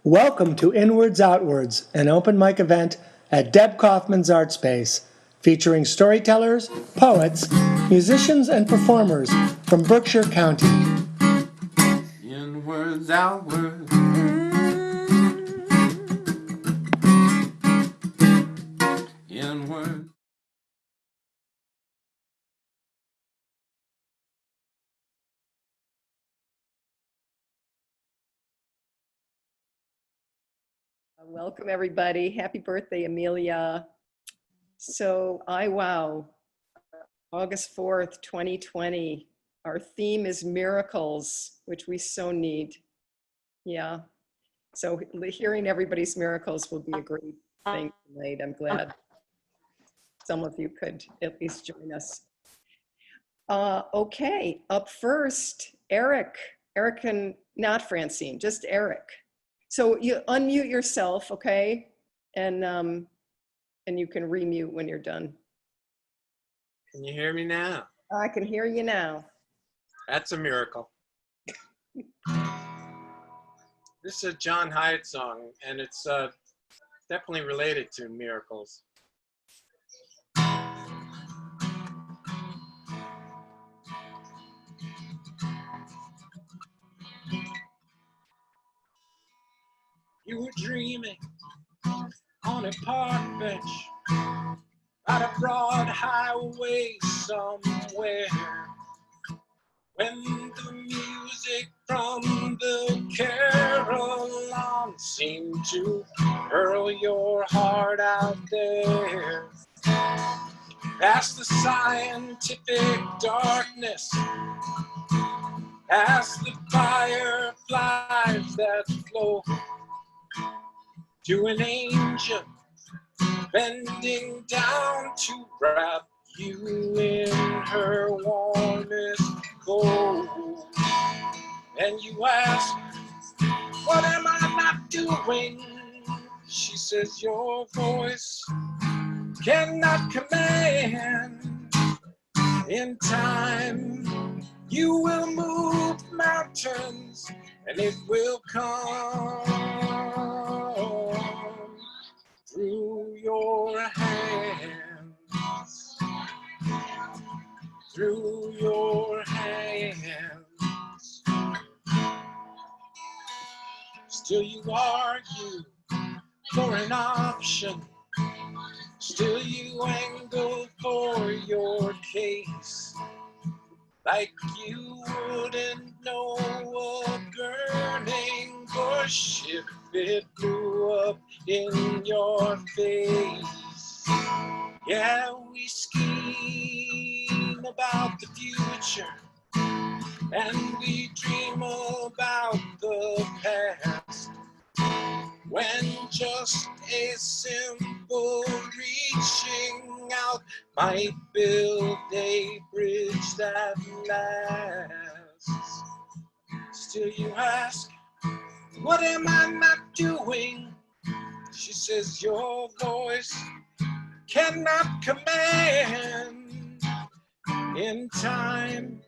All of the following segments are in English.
Welcome to Inwards Outwards, an open mic event at Deb Kaufman's Art Space, featuring storytellers, poets, musicians, and performers from Berkshire County. Inwards, outwards. Inwards. Welcome, everybody. Happy birthday, Amelia. So, wow, August 4th, 2020. Our theme is miracles, which we so need. Yeah. So hearing everybody's miracles will be a great thing tonight. I'm glad some of you could at least join us. Okay, up first, Eric. Eric and not Francine, just Eric. So you unmute yourself, okay? And you can remute when you're done. Can you hear me now? I can hear you now. That's a miracle. This is a John Hyatt song, and it's definitely related to miracles. You were dreaming on a park bench at a broad highway somewhere, when the music from the carillon seemed to hurl your heart out there. Past the scientific darkness, past the fireflies that flow, to an angel bending down to wrap you in her warmest gold. And you ask, what am I not doing? She says, your voice cannot command. In time, you will move mountains, and it will come through your hands, through your hands. Still you argue for an option, still you angle for your case, like you wouldn't know a burning bush if it blew up in your face. Yeah, we scheme about the future, and we dream about the past, when just a simple reaching out might build a bridge that lasts. Still you ask, what am I not doing? She says, your voice cannot command. In time,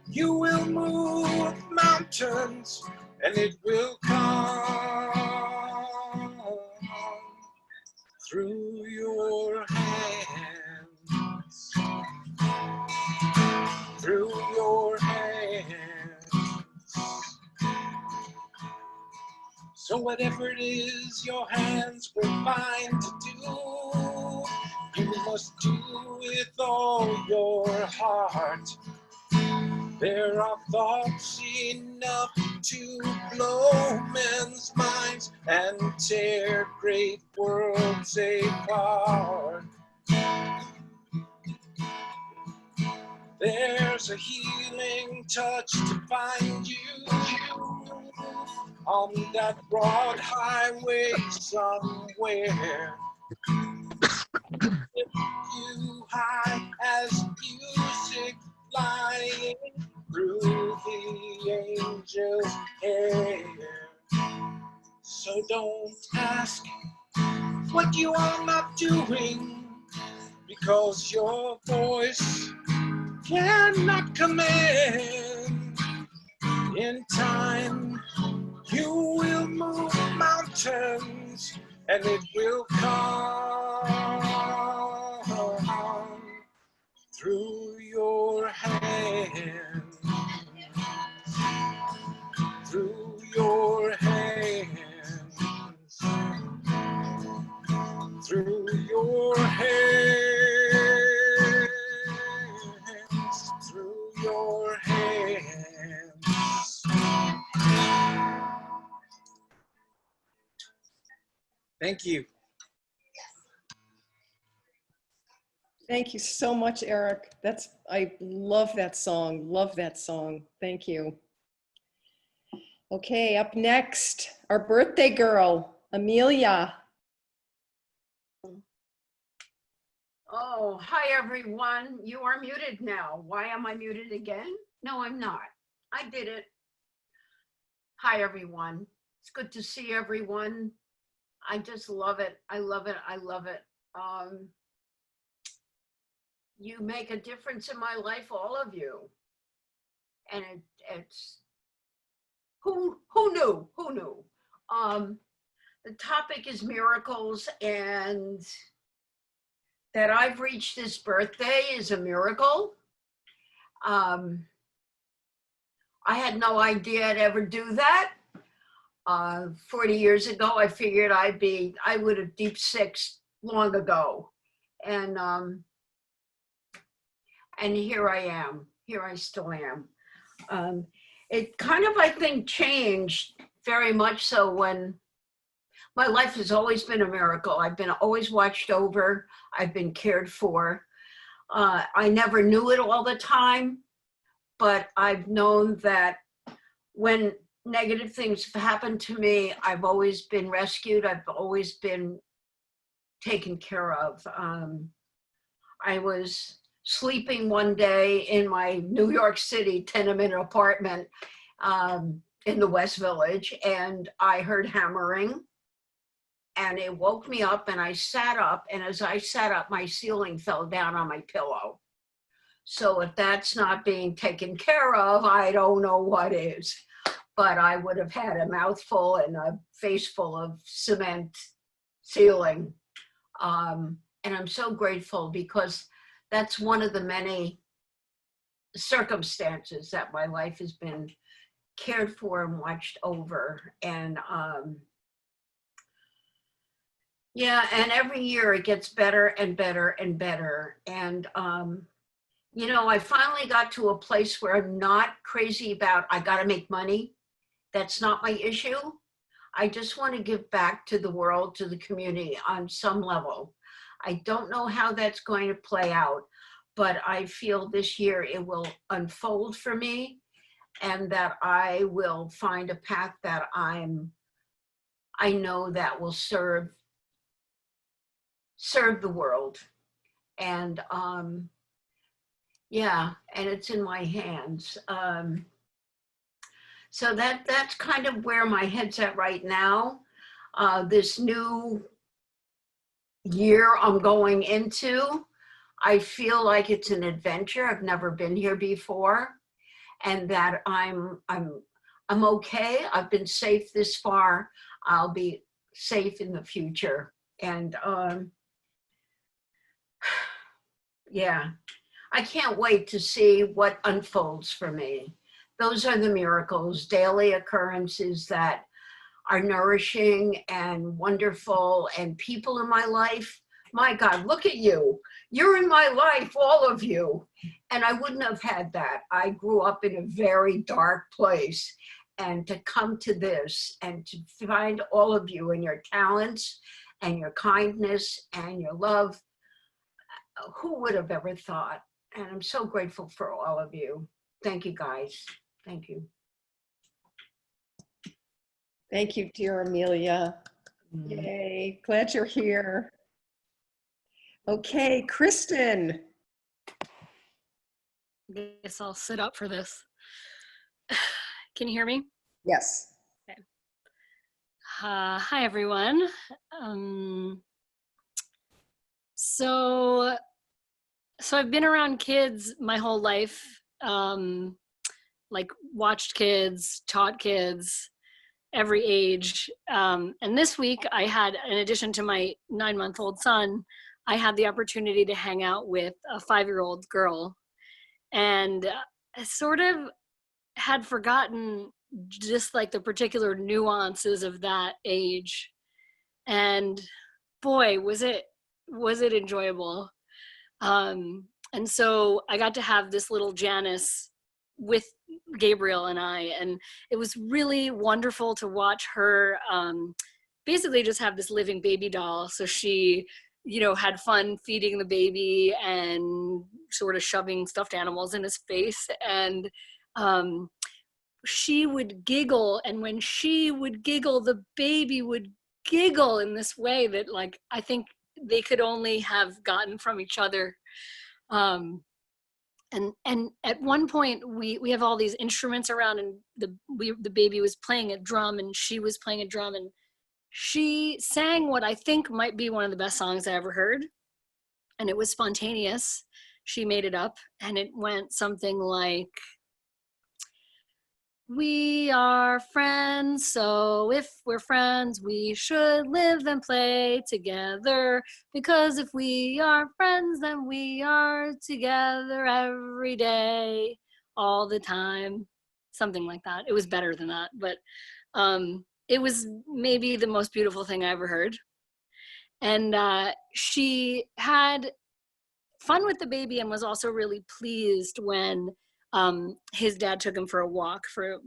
you will move mountains, and it will come through your hands, through your hands. So whatever it is your hands will find to do, you must do with all your heart. There are thoughts enough to blow men's minds and tear great worlds apart. There's a healing touch to find you on that broad highway somewhere. Lift you high as music flying through the angel's hair. So don't ask what you are not doing, because your voice cannot command. In time, you will move and it will come through your hands, through your hands, through your hands, through your hands. Thank you. Thank you so much, Eric. I love that song. Love that song. Thank you. Okay, up next, our birthday girl, Amelia. Oh, hi everyone. You are muted now. Why am I muted again? No, I'm not. I did it. Hi everyone. It's good to see everyone. I just love it. I love it. I love it. You make a difference in my life, all of you. And it's who knew? Who knew? The topic is miracles, and that I've reached this birthday is a miracle. I had no idea I'd ever do that. 40 years ago, I figured I would have deep sixed long ago. And here I am. Here I still am. It kind of, I think, changed very much so when my life has always been a miracle. I've been always watched over. I've been cared for. I never knew it all the time, but I've known that when negative things have happened to me, I've always been rescued. I've always been taken care of. I was sleeping one day in my New York City tenement apartment in the West Village, and I heard hammering, and it woke me up, and I sat up, and as I sat up, my ceiling fell down on my pillow. So if that's not being taken care of, I don't know what is. But I would have had a mouthful and a face full of cement ceiling. And I'm so grateful, because that's one of the many circumstances that my life has been cared for and watched over. And yeah, and every year it gets better and better and better. And you know, I finally got to a place where I'm not crazy about, I gotta make money. That's not my issue. I just want to give back to the world, to the community on some level. I don't know how that's going to play out, but I feel this year it will unfold for me, and that I will find a path that I know that will serve the world. And yeah, and it's in my hands. So that's kind of where my head's at right now. This new year I'm going into, I feel like it's an adventure. I've never been here before, and that I'm okay. I've been safe this far. I'll be safe in the future. And yeah, I can't wait to see what unfolds for me. Those are the miracles, daily occurrences that are nourishing and wonderful, and people in my life. My God, look at you. You're in my life, all of you. And I wouldn't have had that. I grew up in a very dark place. And to come to this and to find all of you and your talents and your kindness and your love, who would have ever thought? And I'm so grateful for all of you. Thank you, guys. Thank you. Thank you, dear Amelia. Yay, glad you're here. Okay, Kristen. Guess I'll sit up for this. Can you hear me? Yes. Okay. Hi, everyone. So I've been around kids my whole life, like watched kids, taught kids, every age. And this week I had, in addition to my 9-month-old son, I had the opportunity to hang out with a 5-year-old girl, and I sort of had forgotten just like the particular nuances of that age. And boy, was it enjoyable. And so I got to have this little Janice with Gabriel and I, and it was really wonderful to watch her basically just have this living baby doll. So she, had fun feeding the baby and sort of shoving stuffed animals in his face. And she would giggle, and when she would giggle, the baby would giggle in this way that, like, I think they could only have gotten from each other. And at one point we have all these instruments around, and the baby was playing a drum and she was playing a drum, and she sang what I think might be one of the best songs I ever heard. And it was spontaneous. She made it up, and it went something like, "We are friends, so if we're friends, we should live and play together. Because if we are friends, then we are together every day, all the time." Something like that. It was better than that, but it was maybe the most beautiful thing I ever heard. And she had fun with the baby and was also really pleased when his dad took him for a walk for,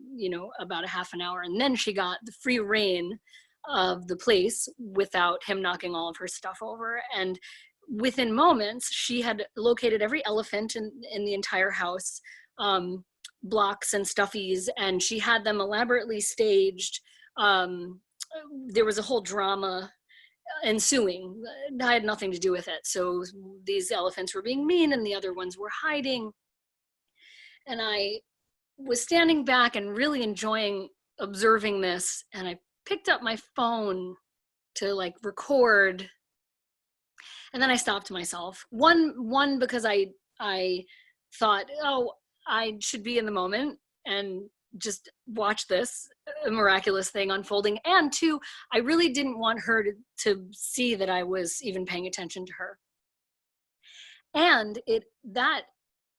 about a half an hour. And then she got the free reign of the place without him knocking all of her stuff over. And within moments, she had located every elephant in the entire house, blocks and stuffies, and she had them elaborately staged. There was a whole drama ensuing. I had nothing to do with it. So these elephants were being mean and the other ones were hiding. And I was standing back and really enjoying observing this. And I picked up my phone to like record. And then I stopped myself. One because I thought, oh, I should be in the moment and just watch this miraculous thing unfolding. And two, I really didn't want her to see that I was even paying attention to her. And that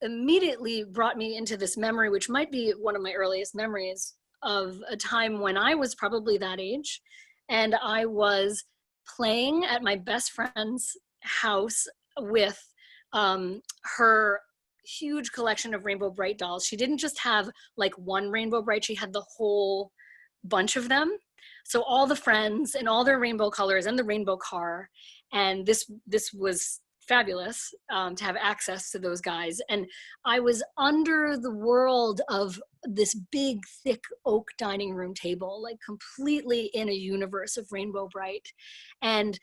immediately brought me into this memory, which might be one of my earliest memories, of a time when I was probably that age, and I was playing at my best friend's house with her huge collection of Rainbow Brite dolls. She didn't just have like one Rainbow Brite, she had the whole bunch of them. So all the friends and all their rainbow colors and the rainbow car. And this was fabulous to have access to those guys. And I was under the world of this big, thick oak dining room table, like completely in a universe of Rainbow Brite. And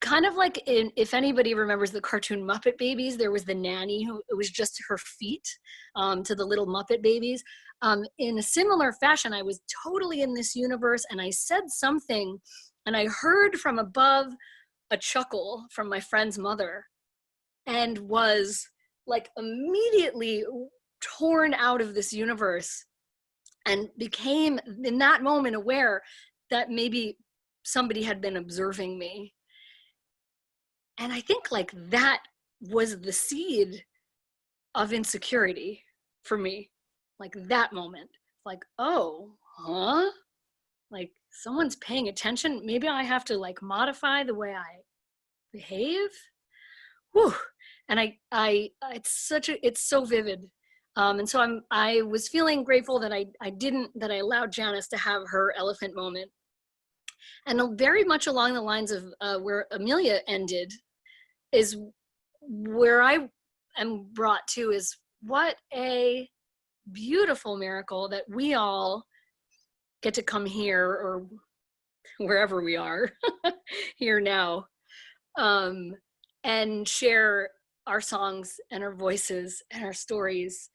kind of like if anybody remembers the cartoon Muppet Babies, there was the nanny who, it was just her feet to the little Muppet Babies. In a similar fashion, I was totally in this universe, and I said something, and I heard from above a chuckle from my friend's mother, and was like immediately torn out of this universe, and became in that moment aware that maybe somebody had been observing me. And I think like that was the seed of insecurity for me. Like that moment, like, oh, huh? Like someone's paying attention. Maybe I have to like modify the way I behave. Whew. And it's so vivid. And so I was feeling grateful that I allowed Janice to have her elephant moment. And very much along the lines of where Amelia ended, is where I am brought to, is what a beautiful miracle that we all get to come here, or wherever we are here now, and share our songs and our voices and our stories,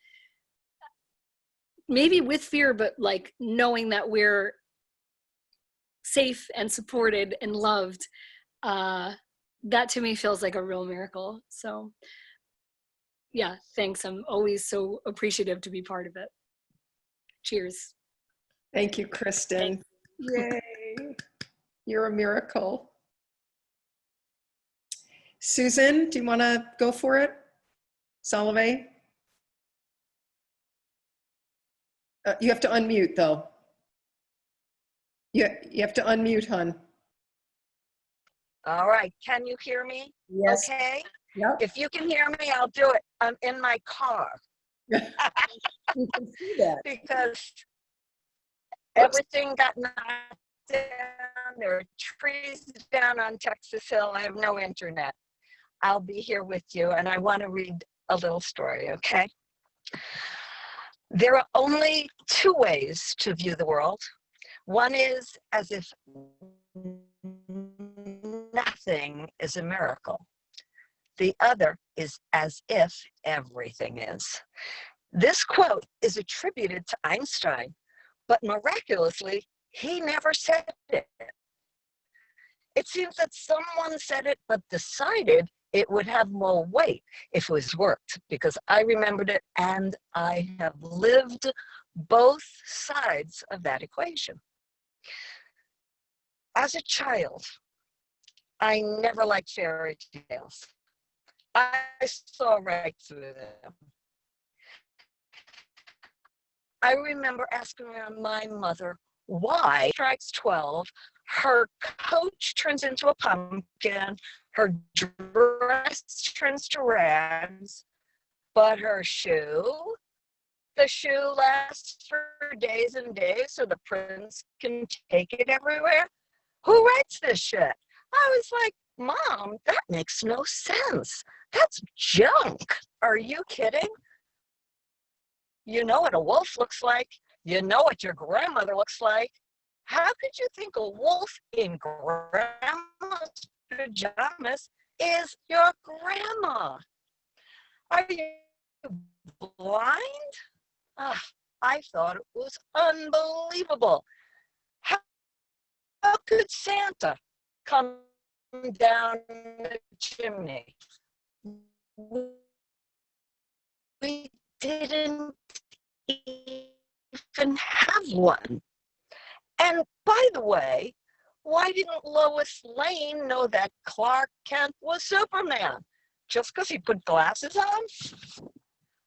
maybe with fear, but like knowing that we're safe and supported and loved. That to me feels like a real miracle. So yeah, thanks. I'm always so appreciative to be part of it. Cheers. Thank you, Kristen. Yay. You're a miracle. Susan, do you want to go for it? Solveig? You have to unmute, though. You have to unmute, hon. All right, can you hear me? Yes. Okay, Yep. if you can hear me, I'll do it. I'm in my car You can see that. because everything got knocked down. There are trees down on Texas Hill. I have no internet. I'll be here with you, and I want to read a little story, okay? There are only two ways to view the world. One is as if nothing is a miracle. The other is as if everything is. This quote is attributed to Einstein, but miraculously, he never said it. It seems that someone said it, but decided it would have more weight if it was worked, because I remembered it and I have lived both sides of that equation. As a child, I never liked fairy tales. I saw right through them. I remember asking my mother why strikes 12, her coach turns into a pumpkin, her dress turns to rags, but her shoe, the shoe lasts for days and days so the prince can take it everywhere. Who writes this shit? I was like, Mom, that makes no sense. That's junk. Are you kidding? You know what a wolf looks like. You know what your grandmother looks like. How could you think a wolf in grandma's pajamas is your grandma? Are you blind? I thought it was unbelievable. How could Santa come down the chimney? We didn't even have one. And by the way, why didn't Lois Lane know that Clark Kent was Superman? Just because he put glasses on?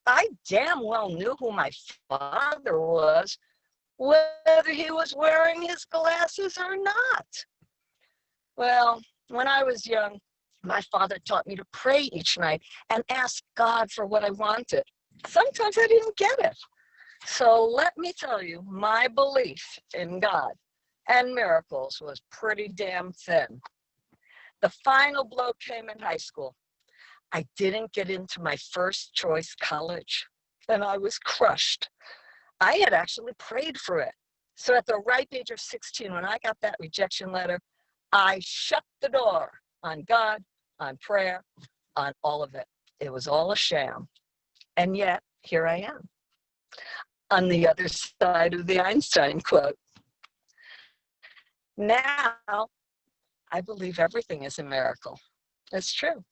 I damn well knew who my father was, whether he was wearing his glasses or not. Well, when I was young, my father taught me to pray each night and ask God for what I wanted. Sometimes I didn't get it. So let me tell you, my belief in God and miracles was pretty damn thin. The final blow came in high school. I didn't get into my first choice college, and I was crushed. I had actually prayed for it. So at the ripe age of 16, when I got that rejection letter, I shut the door on God, on prayer, on all of it. It was all a sham. And yet, here I am, on the other side of the Einstein quote. Now, I believe everything is a miracle. It's true.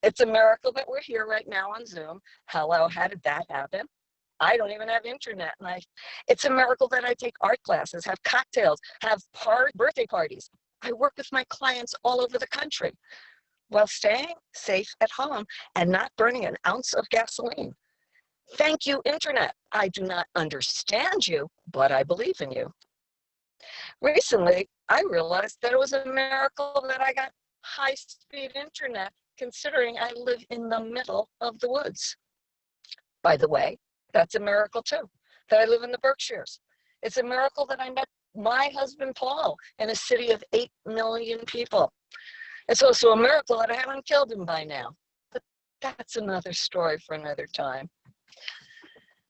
It's a miracle that we're here right now on Zoom. Hello, how did that happen? I don't even have internet. And it's a miracle that I take art classes, have cocktails, have birthday parties. I work with my clients all over the country while staying safe at home and not burning an ounce of gasoline. Thank you, internet. I do not understand you, but I believe in you. Recently, I realized that it was a miracle that I got high-speed internet, considering I live in the middle of the woods. By the way, that's a miracle too, that I live in the Berkshires. It's a miracle that I met my husband, Paul, in a city of 8 million people. It's also a miracle that I haven't killed him by now, but that's another story for another time.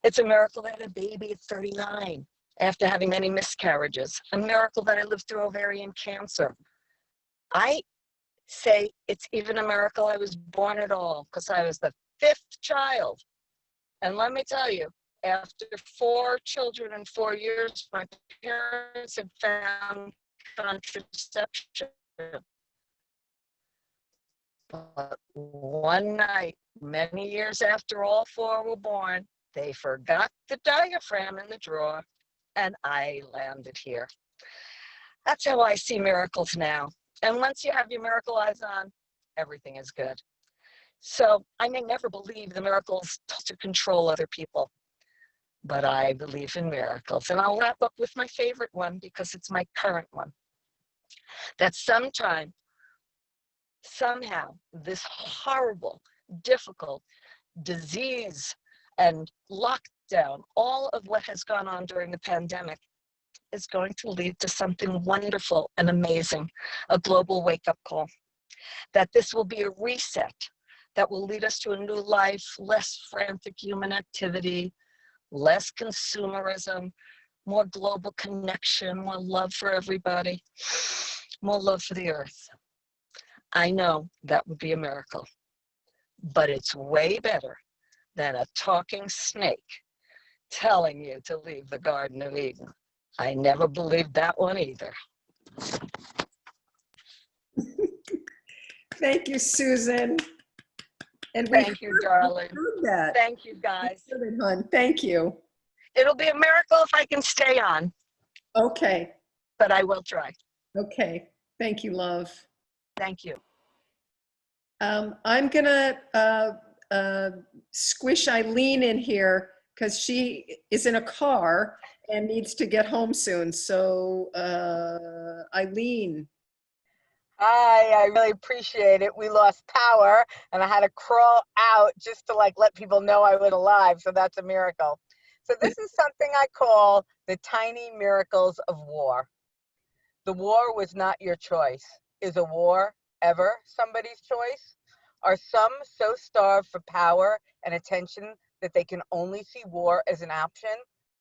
It's a miracle that I had a baby at 39 after having many miscarriages. A miracle that I lived through ovarian cancer. I say it's even a miracle I was born at all, because I was the 5th child. And let me tell you, after 4 children in 4 years, my parents had found contraception. But one night, many years after all 4 were born, they forgot the diaphragm in the drawer, and I landed here. That's how I see miracles now. And once you have your miracle eyes on, everything is good. So I may never believe the miracles to control other people, but I believe in miracles. And I'll wrap up with my favorite one because it's my current one. That sometime, somehow, this horrible, difficult disease and lockdown, all of what has gone on during the pandemic is going to lead to something wonderful and amazing, a global wake-up call. That this will be a reset that will lead us to a new life, less frantic human activity, less consumerism, more global connection, more love for everybody, more love for the earth. I know that would be a miracle, but it's way better than a talking snake telling you to leave the Garden of Eden. I never believed that one either. Thank you, Susan. And we Thank you, darling. heard that. Thank you, guys. We heard it, hon. Thank you. It'll be a miracle if I can stay on, Okay. but I will try. Okay. Thank you, love. Thank you. I'm gonna squish Eileen in here because she is in a car and needs to get home soon. So Eileen. Hi, I really appreciate it. We lost power and I had to crawl out just to like let people know I was alive. So that's a miracle. So this is something I call the tiny miracles of war. The war was not your choice. Is a war ever somebody's choice? Are some so starved for power and attention that they can only see war as an option?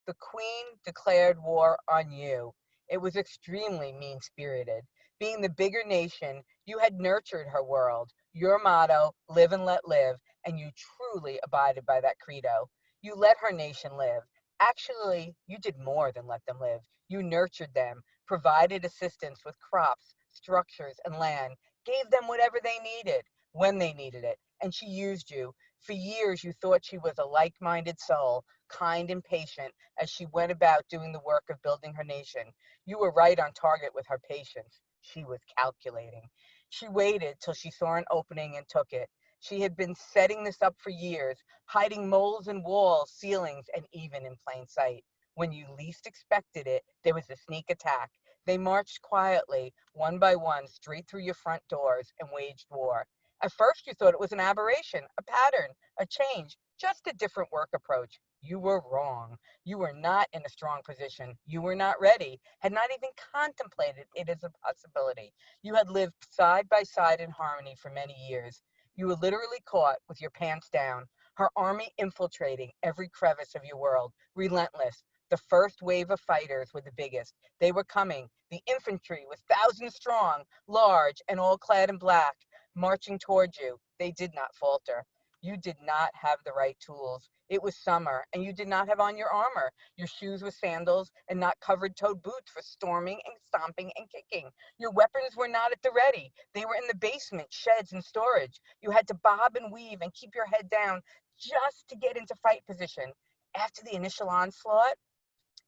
The Queen declared war on you. It was extremely mean-spirited. Being the bigger nation, you had nurtured her world. Your motto, live and let live, and you truly abided by that credo. You let her nation live. Actually, you did more than let them live. You nurtured them, provided assistance with crops, structures, and land, gave them whatever they needed, when they needed it, and she used you. For years, you thought she was a like-minded soul, kind and patient, as she went about doing the work of building her nation. You were right on target with her patience. She was calculating. She waited till she saw an opening and took it. She had been setting this up for years, hiding moles in walls, ceilings, and even in plain sight. When you least expected it, there was a sneak attack. They marched quietly, one by one, straight through your front doors and waged war. At first, you thought it was an aberration, a pattern, a change, just a different work approach. You were wrong. You were not in a strong position. You were not ready, had not even contemplated it as a possibility. You had lived side by side in harmony for many years. You were literally caught with your pants down, her army infiltrating every crevice of your world, relentless. The first wave of fighters were the biggest. They were coming. The infantry was thousands strong, large, and all clad in black, marching towards you. They did not falter. You did not have the right tools. It was summer, and you did not have on your armor. Your shoes were sandals and not covered-toed boots for storming and stomping and kicking. Your weapons were not at the ready. They were in the basement, sheds, and storage. You had to bob and weave and keep your head down just to get into fight position. After the initial onslaught,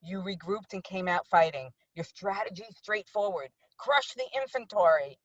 you regrouped and came out fighting. Your strategy straightforward. Crush the infantry.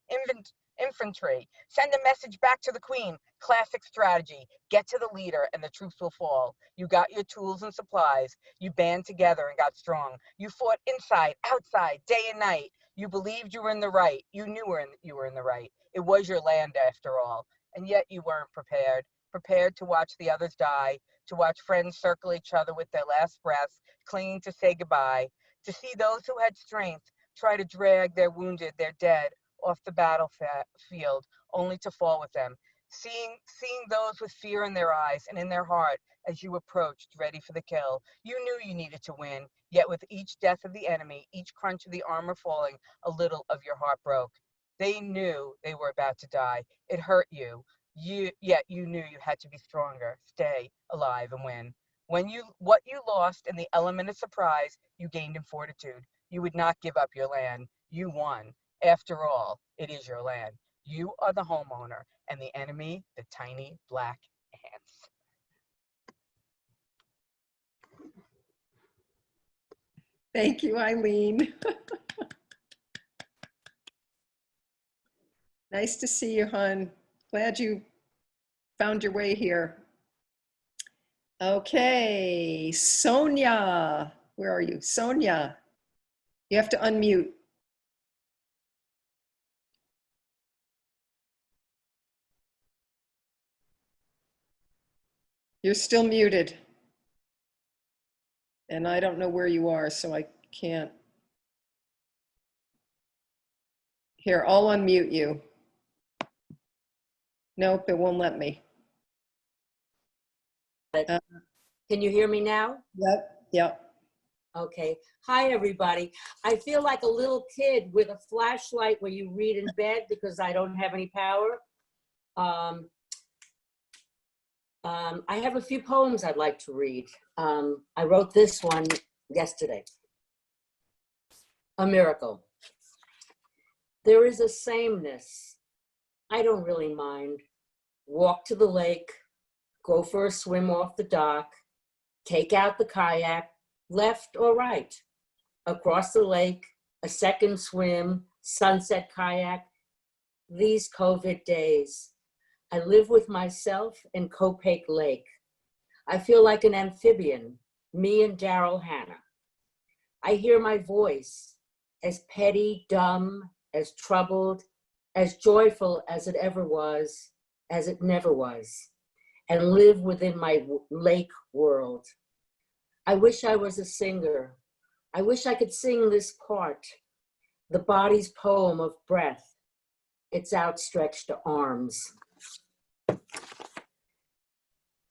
Send a message back to the Queen. Classic strategy. Get to the leader and the troops will fall. You got your tools and supplies. You band together and got strong. You fought inside, outside, day and night. You believed you were in the right. You knew you were in the right. It was your land after all. And yet you weren't prepared. Prepared to watch the others die, to watch friends circle each other with their last breaths, clinging to say goodbye, to see those who had strength try to drag their wounded, their dead, off the battlefield, only to fall with them. Seeing those with fear in their eyes and in their heart as you approached, ready for the kill. You knew you needed to win, yet with each death of the enemy, each crunch of the armor falling, a little of your heart broke. They knew they were about to die. It hurt you. Yet you knew you had to be stronger, stay alive, and win. What you lost in the element of surprise, you gained in fortitude. You would not give up your land. You won. After all, it is your land. You are the homeowner, and the enemy, the tiny black ants. Thank you, Eileen. Nice to see you, hon. Glad you found your way here. Okay, Sonia, where are you? Sonia, you have to unmute. You're still muted. And I don't know where you are, so I can't. Here, I'll unmute you. Nope, it won't let me. Can you hear me now? Yep. Okay. Hi, everybody. I feel like a little kid with a flashlight where you read in bed because I don't have any power. I have a few poems I'd like to read. I wrote this one yesterday. A miracle. There is a sameness. I don't really mind. Walk to the lake, go for a swim off the dock, take out the kayak, left or right, across the lake, a second swim, sunset kayak. These COVID days, I live with myself in Copake Lake. I feel like an amphibian, me and Daryl Hannah. I hear my voice, as petty, dumb, as troubled, as joyful as it ever was, as it never was, and live within my lake world. I wish I was a singer. I wish I could sing this part, the body's poem of breath, its outstretched arms.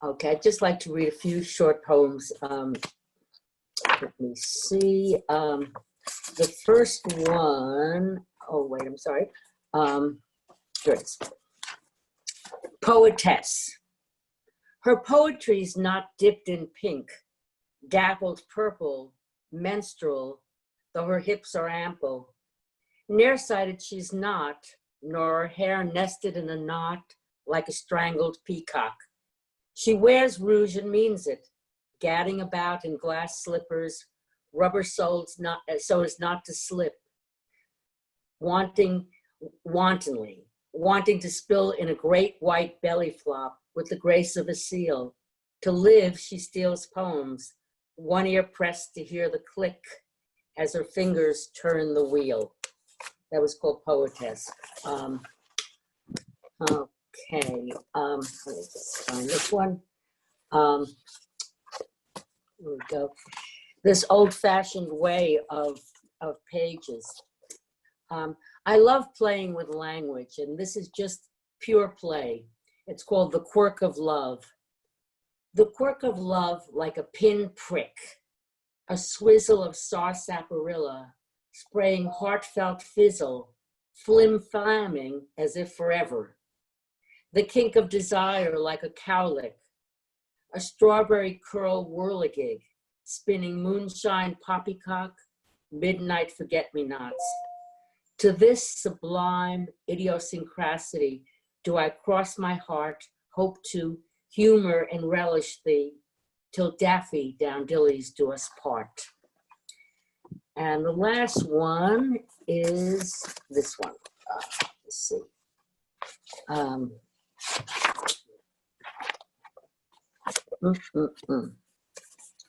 Okay, I'd just like to read a few short poems. Let me see. The first one, oh wait, I'm sorry. Here it is. Poetess. Her poetry's not dipped in pink, dappled purple, menstrual, though her hips are ample. Nearsighted she's not, nor her hair nested in a knot like a strangled peacock. She wears rouge and means it, gadding about in glass slippers, rubber soles so as not to slip, wantonly, wanting to spill in a great white belly flop with the grace of a seal. To live, she steals poems, one ear pressed to hear the click as her fingers turn the wheel. That was called Poetess. Okay, let me just find this one. Here we go. This old-fashioned way of pages. I love playing with language, and this is just pure play. It's called The Quirk of Love. The quirk of love like a pin prick, a swizzle of sarsaparilla, spraying heartfelt fizzle, flim-flamming as if forever. The kink of desire like a cowlick, a strawberry curl whirligig, spinning moonshine poppycock, midnight forget-me-nots. To this sublime idiosyncrasy do I cross my heart, hope to humor and relish thee, till Daffy down Dilly's do us part. And the last one is this one. Let's see.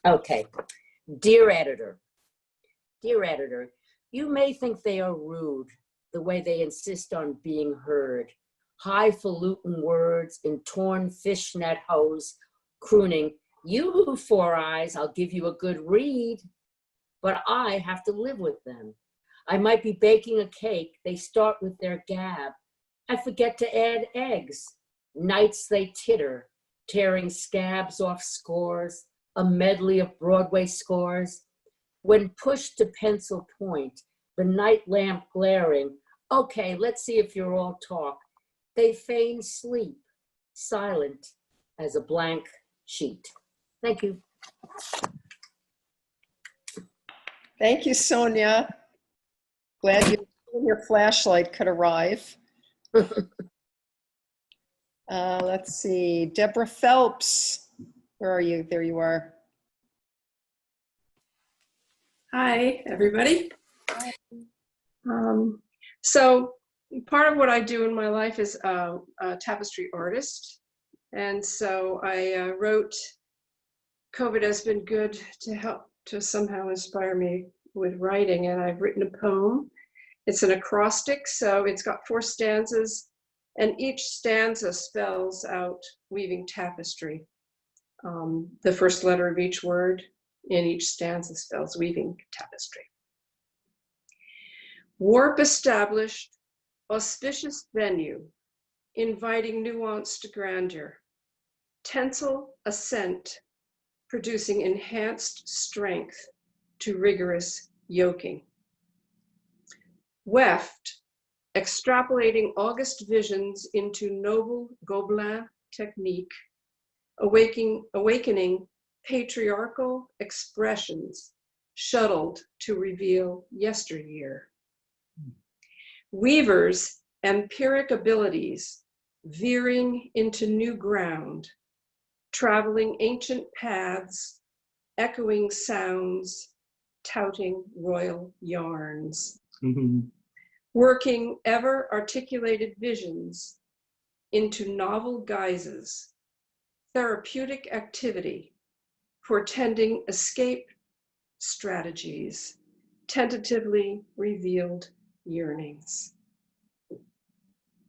Okay, dear editor. Dear editor, you may think they are rude, the way they insist on being heard. Highfalutin words in torn fishnet hose, crooning, you 4 eyes, I'll give you a good read. But I have to live with them. I might be baking a cake, they start with their gab. I forget to add eggs. Nights they titter, tearing scabs off scores, a medley of Broadway scores. When pushed to pencil point, the night lamp glaring, okay, let's see if you're all talk. They feign sleep, silent as a blank sheet. Thank you. Thank you, Sonia. Glad your flashlight could arrive. Let's see, Deborah Phelps. Where are you? There you are. Hi, everybody. So part of what I do in my life is a tapestry artist. And so I wrote, COVID has been good to help to somehow inspire me with writing. And I've written a poem. It's an acrostic, so it's got 4 stanzas, and each stanza spells out weaving tapestry. The first letter of each word in each stanza spells weaving tapestry. Warp established, auspicious venue, inviting nuanced grandeur. Tensile ascent, producing enhanced strength to rigorous yoking. Weft, extrapolating august visions into noble Gobelin technique, awakening patriarchal expressions shuttled to reveal yesteryear. Weavers' empiric abilities veering into new ground, traveling ancient paths, echoing sounds, touting royal yarns. Working ever articulated visions into novel guises, therapeutic activity, portending escape strategies, tentatively revealed yearnings. Oh,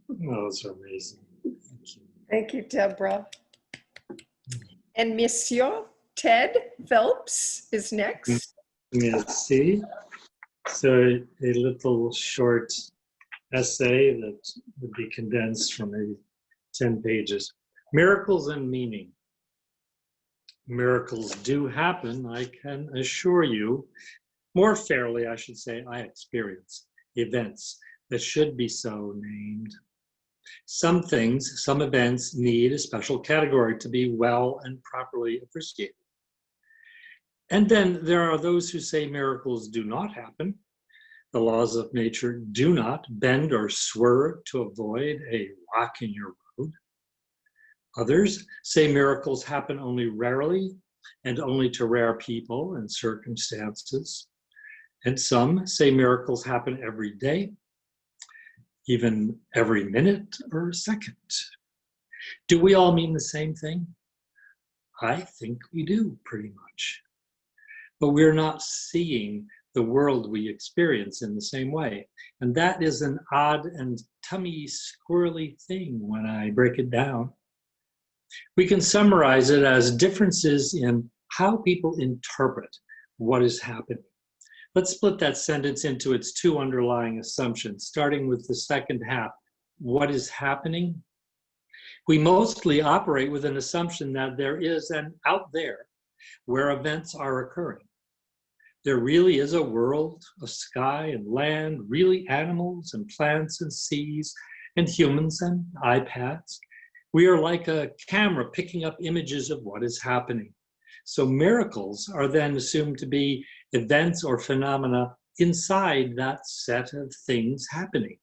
those are amazing. Thank you. Thank you, Deborah. And Monsieur Ted Phelps is next. Merci. So a little short essay that would be condensed from maybe 10 pages. Miracles and meaning. Miracles do happen, I can assure you. More fairly, I should say, I experience events that should be so named. Some things, some events need a special category to be well and properly appreciated. And then there are those who say miracles do not happen. The laws of nature do not bend or swerve to avoid a rock in your road. Others say miracles happen only rarely and only to rare people and circumstances. And some say miracles happen every day, even every minute or second. Do we all mean the same thing? I think we do, pretty much. But we're not seeing the world we experience in the same way. And that is an odd and tummy squirrely thing when I break it down. We can summarize it as differences in how people interpret what is happening. Let's split that sentence into its 2 underlying assumptions, starting with the second half. What is happening? We mostly operate with an assumption that there is an out there where events are occurring. There really is a world, a sky and land, really animals and plants and seas and humans and iPads. We are like a camera picking up images of what is happening. So miracles are then assumed to be events or phenomena inside that set of things happening.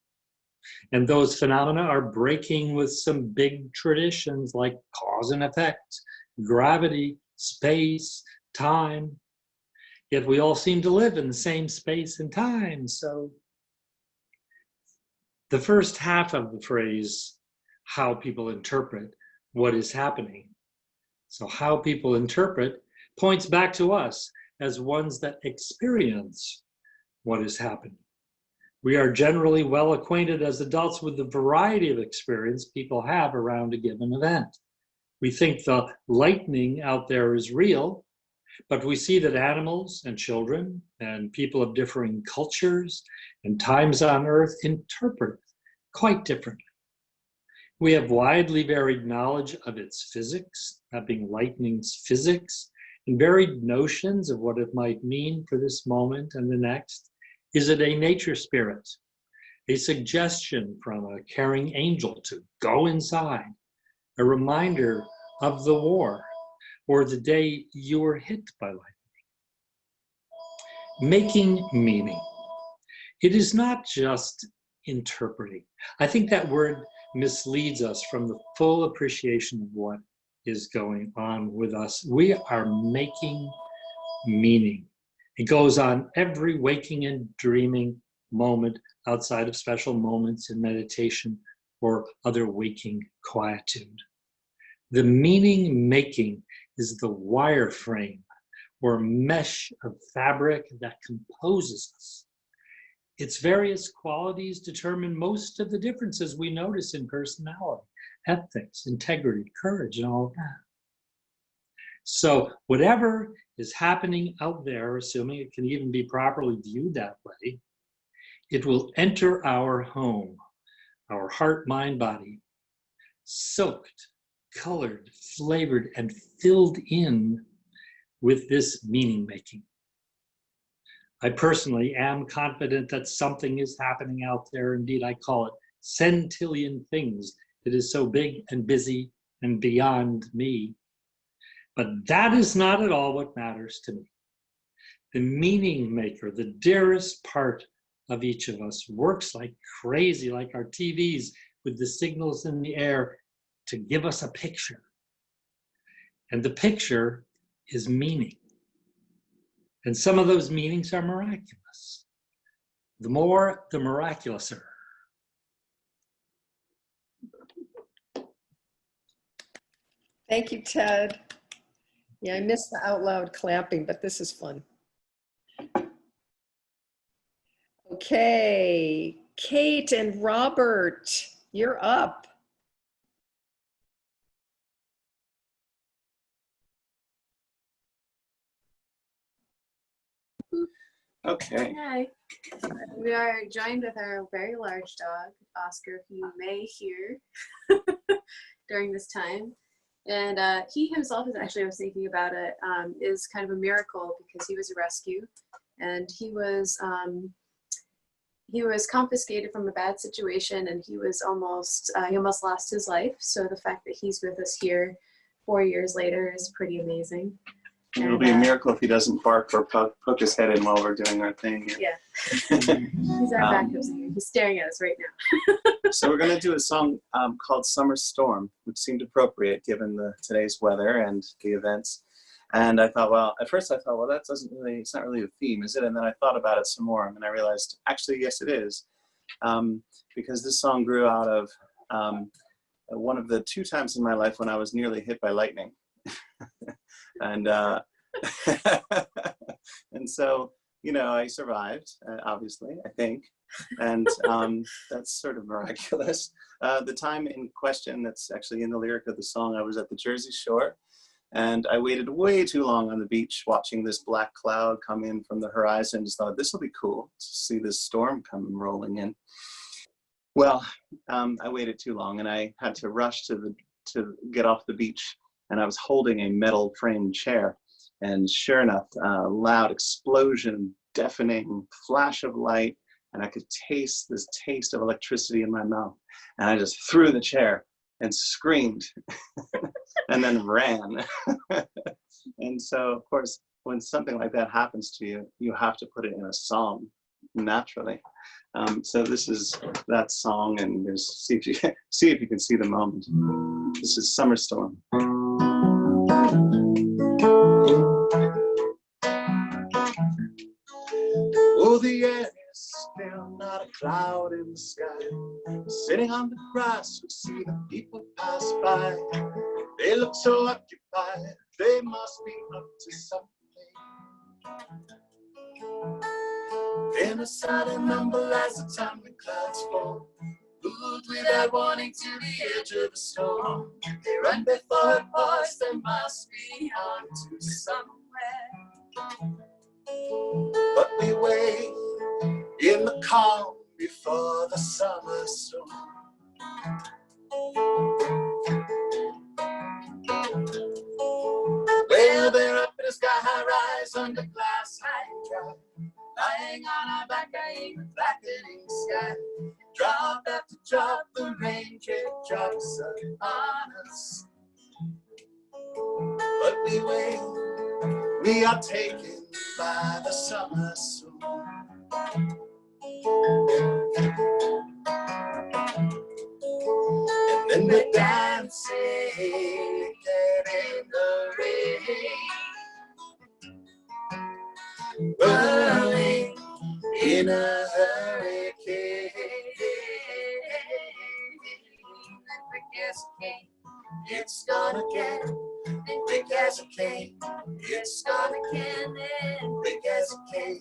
And those phenomena are breaking with some big traditions like cause and effect, gravity, space, time. Yet we all seem to live in the same space and time. So the first half of the phrase, how people interpret what is happening. So how people interpret points back to us as ones that experience what is happening. We are generally well acquainted as adults with the variety of experience people have around a given event. We think the lightning out there is real, but we see that animals and children and people of differing cultures and times on Earth interpret quite differently. We have widely varied knowledge of its physics, that being lightning's physics, and varied notions of what it might mean for this moment and the next. Is it a nature spirit, a suggestion from a caring angel to go inside, a reminder of the war, or the day you were hit by lightning? Making meaning. It is not just interpreting. I think that word misleads us from the full appreciation of what is going on with us. We are making meaning. It goes on every waking and dreaming moment outside of special moments in meditation or other waking quietude. The meaning making is the wireframe or mesh of fabric that composes us. Its various qualities determine most of the differences we notice in personality, ethics, integrity, courage, and all of that. So whatever is happening out there, assuming it can even be properly viewed that way, it will enter our home, our heart, mind, body, soaked, colored, flavored, and filled in with this meaning making. I personally am confident that something is happening out there. Indeed, I call it centillion things. It is so big and busy and beyond me. But that is not at all what matters to me. The meaning maker, the dearest part of each of us, works like crazy, like our TVs with the signals in the air to give us a picture. And the picture is meaning. And some of those meanings are miraculous. The more, the miraculouser. Thank you, Ted. Yeah, I missed the out loud clapping, but this is fun. Okay, Kate and Robert, you're up. Okay. Hi. We are joined with our very large dog, Oscar, who you may hear during this time. And he himself is actually, I was thinking about it, is kind of a miracle because he was a rescue and he was confiscated from a bad situation and he almost lost his life. So the fact that he's with us here 4 years later is pretty amazing. It'll be a miracle if he doesn't bark or poke his head in while we're doing our thing. Yeah. He's our backup singer. He's staring at us right now. So we're going to do a song called Summer Storm, which seemed appropriate given today's weather and the events. And I thought, well, at first I thought, well, it's not really a theme, is it? And then I thought about it some more and I realized, actually, yes, it is. Because this song grew out of one of the 2 times in my life when I was nearly hit by lightning. And and so, you know, I survived, obviously, I think, and that's sort of miraculous. The time in question, that's actually in the lyric of the song, I was at the Jersey Shore, and I waited way too long on the beach watching this black cloud come in from the horizon. Just thought, this will be cool to see this storm come rolling in. Well, I waited too long, and I had to rush to get off the beach. And I was holding a metal framed chair, and sure enough, loud explosion, deafening flash of light, and I could taste this taste of electricity in my mouth. And I just threw the chair and screamed and then ran. And so, of course, when something like that happens to you, you have to put it in a song, naturally. So this is that song, and see if you can see the moment. This is Summer Storm. Oh, the air is still, not a cloud in the sky. Sitting on the grass, we see the people pass by. They look so occupied, they must be up to something. In a sudden rumble as the time the clouds fall, moved without warning to the edge of a storm. They run before a voice, they must be on to somewhere. But we wait in the calm before the summer storm. Well, they're up in the sky high rise under glass high drive. Lying on our back, eyeing the blackening sky. Drop after drop, the rain drip drops on us. But we wait, we are taken by the summer storm. And then we're dancing again in the rain. Well, gone again, and quick as it came. It's gone again, and quick as it came.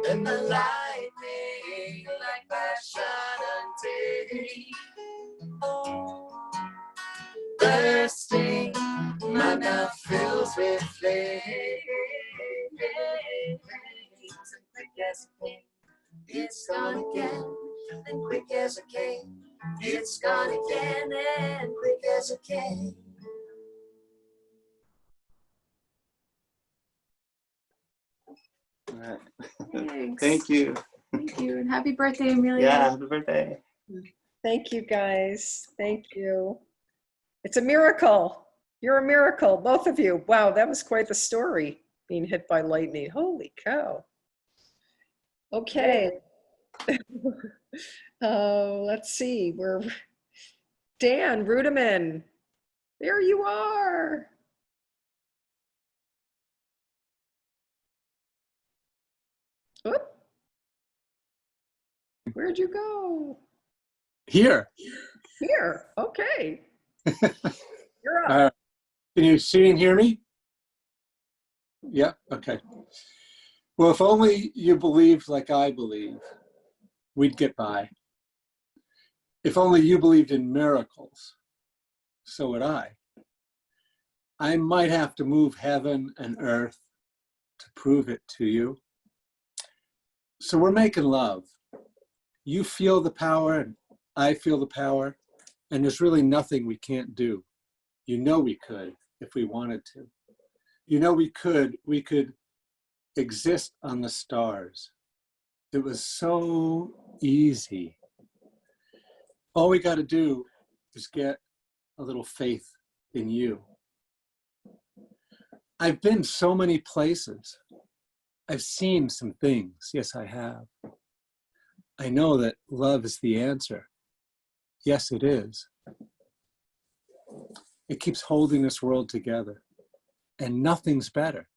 And the lightning like passion bursting, my mouth fills with flames. And quick as it came, it's gone again. And quick as it came, it's gone again. And quick as it came. All right. Thanks. Thank you. Thank you. And happy birthday, Amelia. Yeah, happy birthday. Thank you, guys. Thank you. It's a miracle. You're a miracle, both of you. Wow, that was quite the story, being hit by lightning. Holy cow. Okay. Let's see. We're Dan Ruderman. There you are. Oop. Where'd you go? Here. Here. Okay. You're up. Can you see and hear me? Yeah, okay. Well, if only you believed like I believe, we'd get by. If only you believed in miracles, so would I. I might have to move heaven and earth to prove it to you. So we're making love. You feel the power and I feel the power, and there's really nothing we can't do. You know we could if we wanted to. You know we could exist on the stars. It was so easy. All we got to do is get a little faith in you. I've been so many places. I've seen some things. Yes, I have. I know that love is the answer. Yes, it is. It keeps holding this world together. And nothing's better.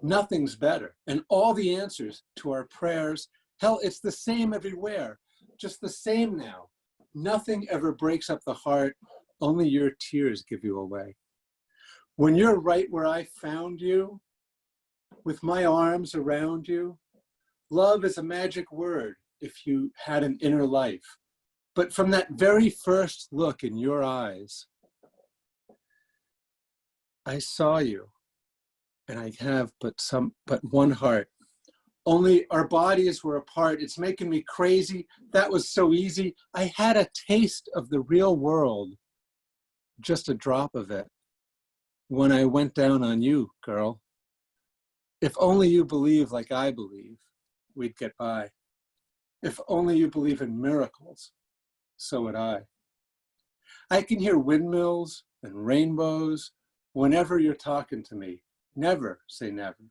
Nothing's better. And all the answers to our prayers, hell, it's the same everywhere. Just the same now. Nothing ever breaks up the heart. Only your tears give you away. When you're right where I found you, with my arms around you, love is a magic word if you had an inner life. But from that very first look in your eyes, I saw you, and I have but one heart. Only our bodies were apart. It's making me crazy. That was so easy. I had a taste of the real world, just a drop of it, when I went down on you, girl. If only you believe like I believe, we'd get by. If only you believe in miracles, so would I. I can hear windmills and rainbows whenever you're talking to me. Never say never.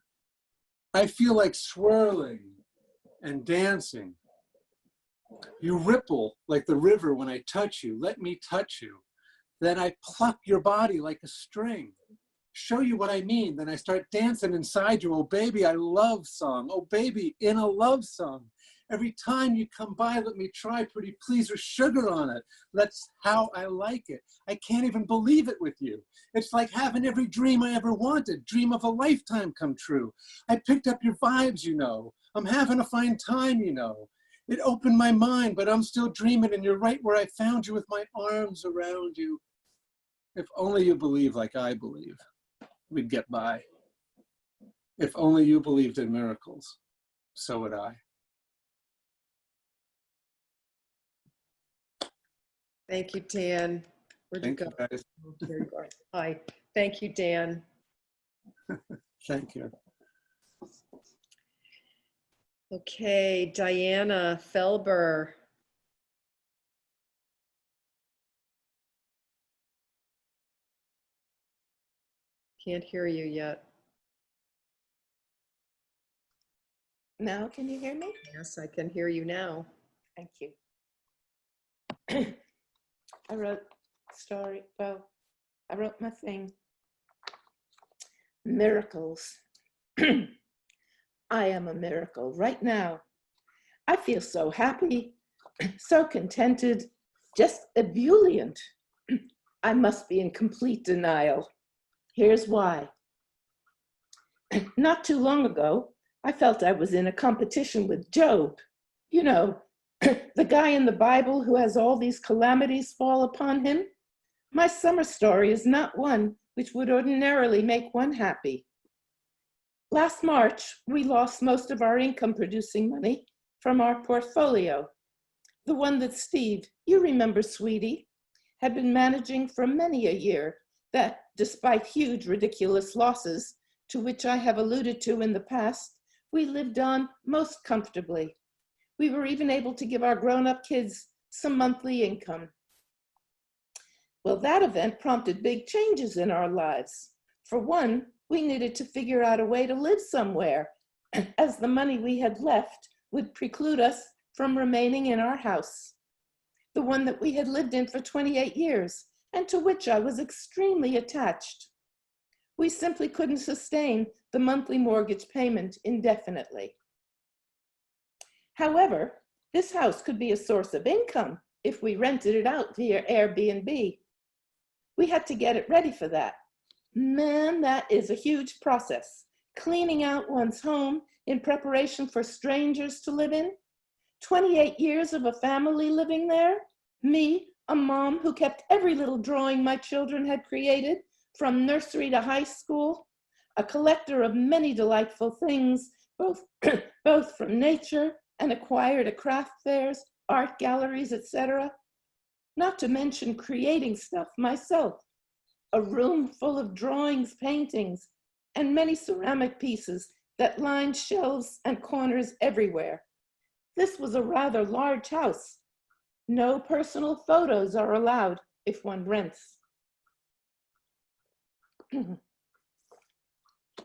I feel like swirling and dancing. You ripple like the river when I touch you. Let me touch you. Then I pluck your body like a string. Show you what I mean. Then I start dancing inside you. Oh, baby, I love song. Oh, baby, in a love song. Every time you come by, let me try pretty please with sugar on it. That's how I like it. I can't even believe it with you. It's like having every dream I ever wanted, dream of a lifetime come true. I picked up your vibes, you know. I'm having a fine time, you know. It opened my mind, but I'm still dreaming, and you're right where I found you with my arms around you. If only you believe like I believe, we'd get by. If only you believed in miracles, so would I. Thank you, Dan. Where'd you go? Guys. Here you are. Hi. Thank you, Dan. Thank you. Okay, Diana Felber. Can't hear you yet. Now, can you hear me? Yes, I can hear you now. Thank you. I wrote story, well, I wrote my thing. Miracles. I am a miracle right now. I feel so happy, so contented, just ebullient. I must be in complete denial. Here's why. Not too long ago, I felt I was in a competition with Job. You know, the guy in the Bible who has all these calamities fall upon him. My summer story is not one which would ordinarily make one happy. Last March, we lost most of our income-producing money from our portfolio, the one that Steve, you remember, sweetie, had been managing for many a year, that despite huge, ridiculous losses, to which I have alluded to in the past, we lived on most comfortably. We were even able to give our grown-up kids some monthly income. Well, that event prompted big changes in our lives. For one, we needed to figure out a way to live somewhere, as the money we had left would preclude us from remaining in our house, the one that we had lived in for 28 years, and to which I was extremely attached. We simply couldn't sustain the monthly mortgage payment indefinitely. However, this house could be a source of income if we rented it out via Airbnb. We had to get it ready for that. Man, that is a huge process. Cleaning out one's home in preparation for strangers to live in. 28 years of a family living there. Me, a mom who kept every little drawing my children had created, from nursery to high school. A collector of many delightful things, both from nature and acquired at craft fairs, art galleries, etc. Not to mention creating stuff myself. A room full of drawings, paintings, and many ceramic pieces that lined shelves and corners everywhere. This was a rather large house. No personal photos are allowed if one rents.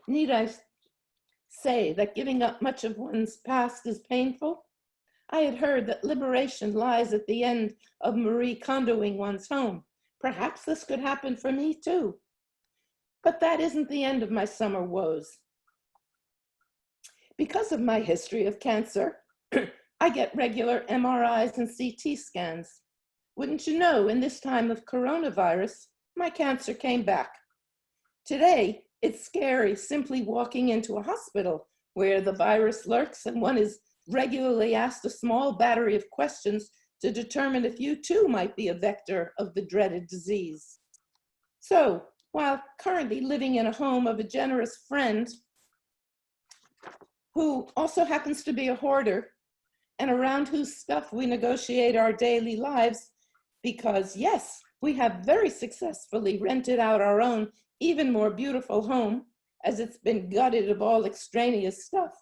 Need I say that giving up much of one's past is painful? I had heard that liberation lies at the end of Marie Kondoing one's home. Perhaps this could happen for me too. But that isn't the end of my summer woes. Because of my history of cancer, I get regular MRIs and CT scans. Wouldn't you know, in this time of coronavirus, my cancer came back. Today, it's scary simply walking into a hospital where the virus lurks and one is regularly asked a small battery of questions to determine if you too might be a vector of the dreaded disease. So, while currently living in a home of a generous friend who also happens to be a hoarder and around whose stuff we negotiate our daily lives, because yes, we have very successfully rented out our own even more beautiful home, as it's been gutted of all extraneous stuff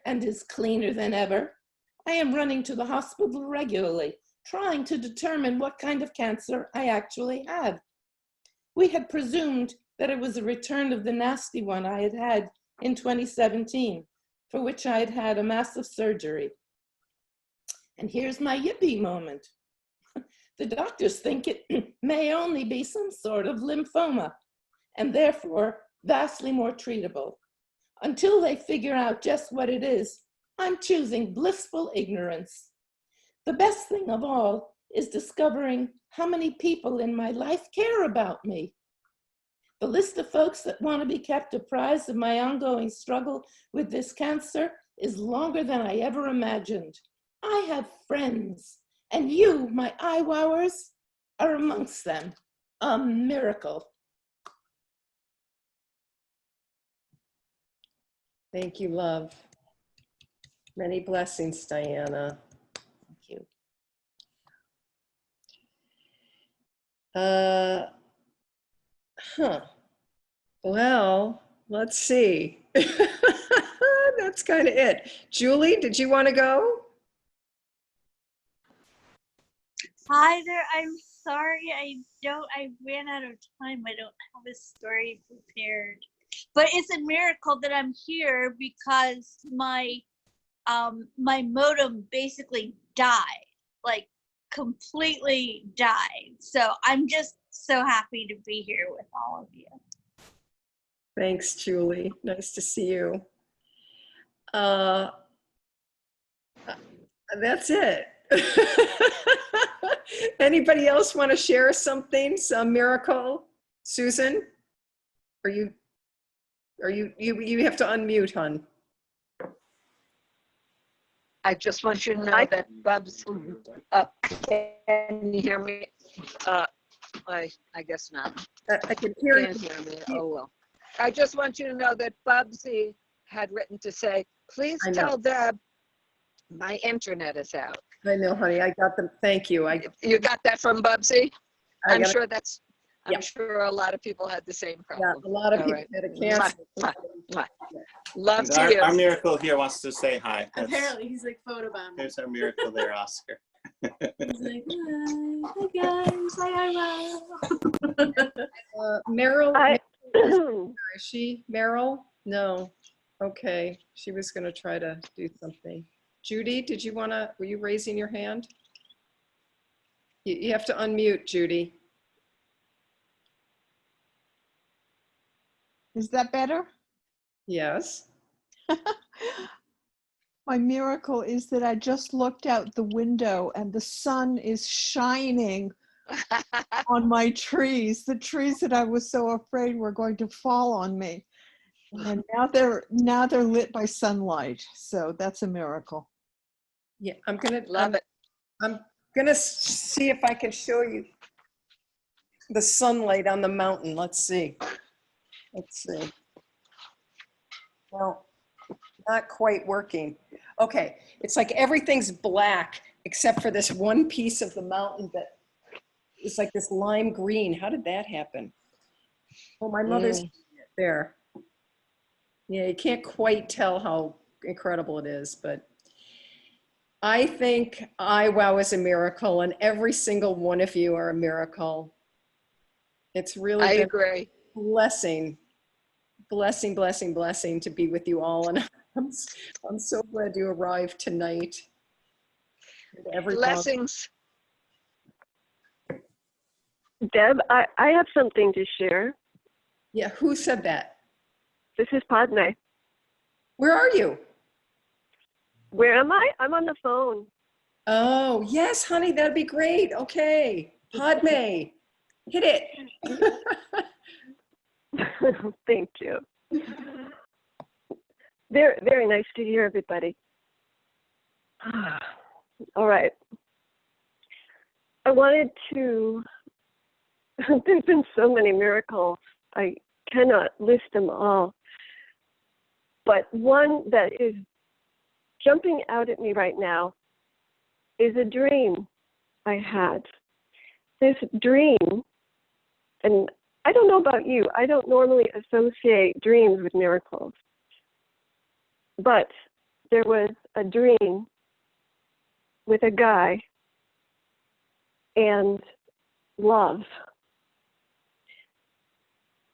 and is cleaner than ever. I am running to the hospital regularly, trying to determine what kind of cancer I actually had. We had presumed that it was a return of the nasty one I had had in 2017, for which I had had a massive surgery. And here's my yippee moment. The doctors think it may only be some sort of lymphoma, and therefore vastly more treatable. Until they figure out just what it is, I'm choosing blissful ignorance. The best thing of all is discovering how many people in my life care about me. The list of folks that want to be kept apprised of my ongoing struggle with this cancer is longer than I ever imagined. I have friends, and you, my eye-wowers, are amongst them. A miracle. Thank you, love. Many blessings, Diana. Thank you. Well, let's see. That's kind of it. Julie, did you want to go? Hi there, I'm sorry. I ran out of time. I don't have a story prepared. But it's a miracle that I'm here because my modem basically died, like completely died. So I'm just so happy to be here with all of you. Thanks, Julie. Nice to see you. That's it. Anybody else want to share something, some miracle? Susan, you have to unmute, hon. I just want you to know that Bubs, can you hear me? I guess not. I can hear Can't hear me. Oh, well. I just want you to know that Bubsy had written to say, please tell Deb my internet is out. I know, honey. I got them. Thank you. You got that from Bubsy? I'm sure Yeah. sure a lot of people had the same problem. Yeah, a lot of All people right. had a cancer. Love And to you. our miracle here wants to say hi. Apparently, he's like photobombing. There's our miracle there, Oscar. He's like, hi guys, hi, Meryl, is she Meryl? No. Okay. She was going to try to do something. Judy, were you raising your hand? You have to unmute, Judy. Is that better? Yes. My miracle is that I just looked out the window and the sun is shining on my trees, the trees that I was so afraid were going to fall on me. And now they're lit by sunlight. So that's a miracle. Yeah, I'm gonna love it. I'm gonna see if I can show you the sunlight on the mountain. Let's see. Well, not quite working. Okay, it's like everything's black except for this one piece of the mountain that is like this lime green. How did that happen? Oh, my mother's there. Yeah, you can't quite tell how incredible it is, but I think iWow is a miracle, and every single one of you are a miracle. It's really I been agree. a blessing to be with you all, and I'm so glad you arrived tonight. Blessings. Deb, I have something to share. Yeah, who said that? This is Padme. Where are you? Where am I? I'm on the phone. Oh, yes, honey, that'd be great. Okay, Padme, hit it. Thank you. Very, very nice to hear everybody. All right. I wanted to, there's been so many miracles. I cannot list them all. But one that is jumping out at me right now is a dream I had. This dream, and I don't know about you, I don't normally associate dreams with miracles. But there was a dream with a guy and love.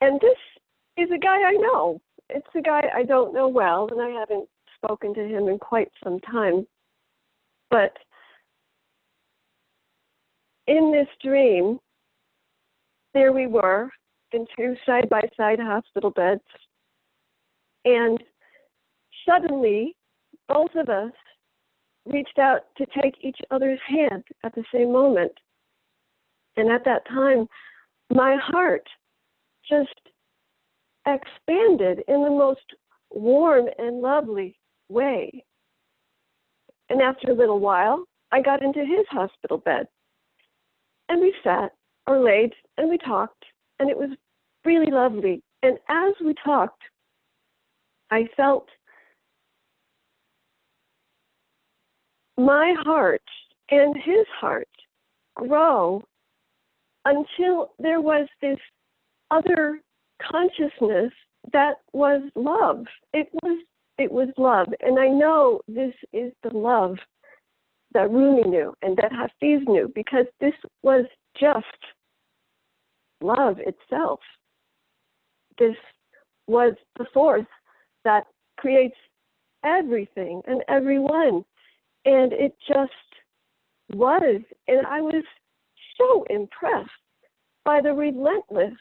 And this is a guy I know. It's a guy I don't know well, and I haven't spoken to him in quite some time. But in this dream, there we were in two side-by-side hospital beds. And suddenly, both of us reached out to take each other's hand at the same moment. And at that time, my heart just expanded in the most warm and lovely way. And after a little while, I got into his hospital bed. And we sat or laid and we talked, and it was really lovely. And as we talked, I felt my heart and his heart grow until there was this other consciousness that was love. It was love. And I know this is the love that Rumi knew and that Hafiz knew, because this was just love itself. This was the force that creates everything and everyone. And it just was. And I was so impressed by the relentless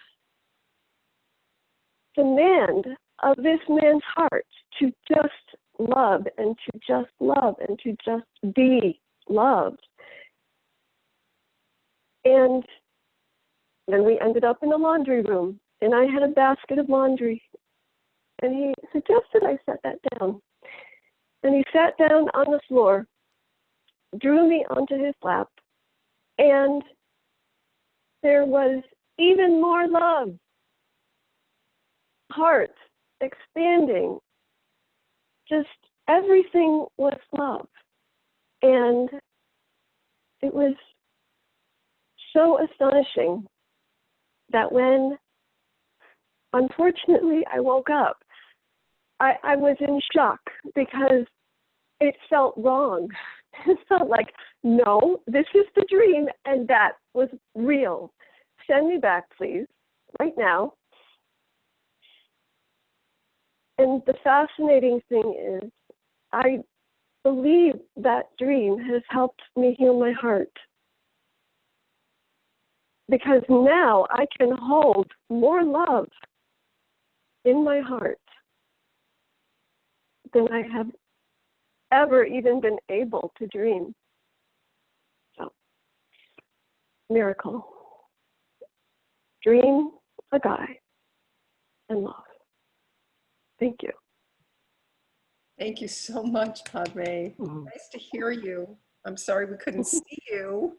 demand of this man's heart to just love and to just love and to just be loved. And then we ended up in the laundry room, and I had a basket of laundry. And he suggested I set that down. And he sat down on the floor, drew me onto his lap, and there was even more love. Heart expanding. Just everything was love. And it was so astonishing that when, unfortunately, I woke up, I was in shock because it felt wrong. It felt like, no, this is the dream, and that was real. Send me back, please, right now. And the fascinating thing is, I believe that dream has helped me heal my heart. Because now I can hold more love in my heart than I have ever even been able to dream. So, miracle. Dream a guy and love. Thank you. Thank you so much, Padme. Nice to hear you. I'm sorry we couldn't see you.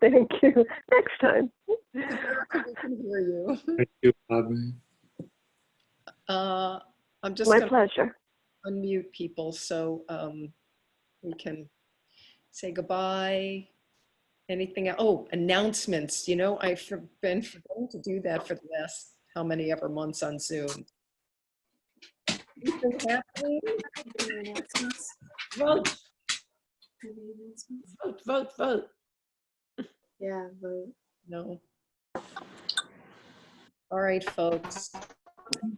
Thank you. Next time. We can hear you. Thank you, Padme. I'm just My gonna pleasure. unmute people so we can say goodbye. Anything else? Oh, announcements. You know, I've been forgetting to do that for the last how many ever months on Zoom. Anything happening? Vote. Vote, vote, vote. Yeah, vote. No. All right, folks.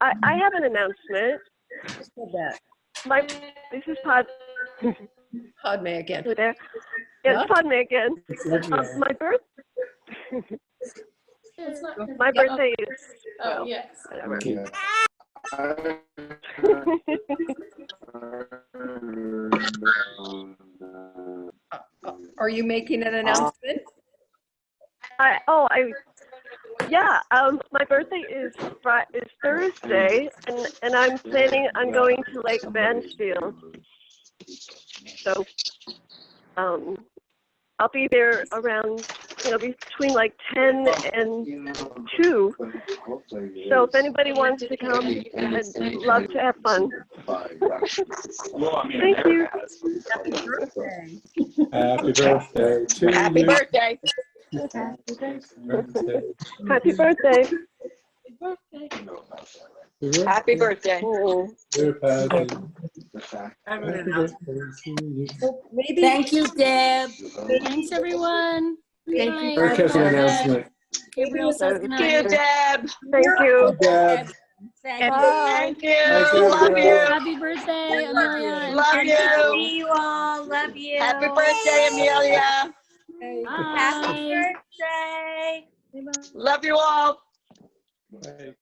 I have an announcement. Who said that? This is Padme again. You there? Yeah, it's Padme again. My birthday is. Oh, yes. Whatever. Are you making an announcement? My birthday is Thursday, and I'm planning on going to Lake Mansfield. So, I'll be there around, between like 10 and 2. So if anybody wants to come, I'd love to have fun. Thank you. Happy birthday. Happy birthday to you. Happy birthday. Happy birthday. Happy birthday. Dear Patty. Maybe. Thank you, Deb. Thanks, everyone. Thank you. Eric has an announcement. Gabriel says good Thank you, night. Deb. Thank you. Deb. Thank you. Thank you, Love you. Happy birthday, Amelia. Love you. See you all. Love you. Happy birthday, Amelia. Happy Bye. birthday. Love you all. Bye.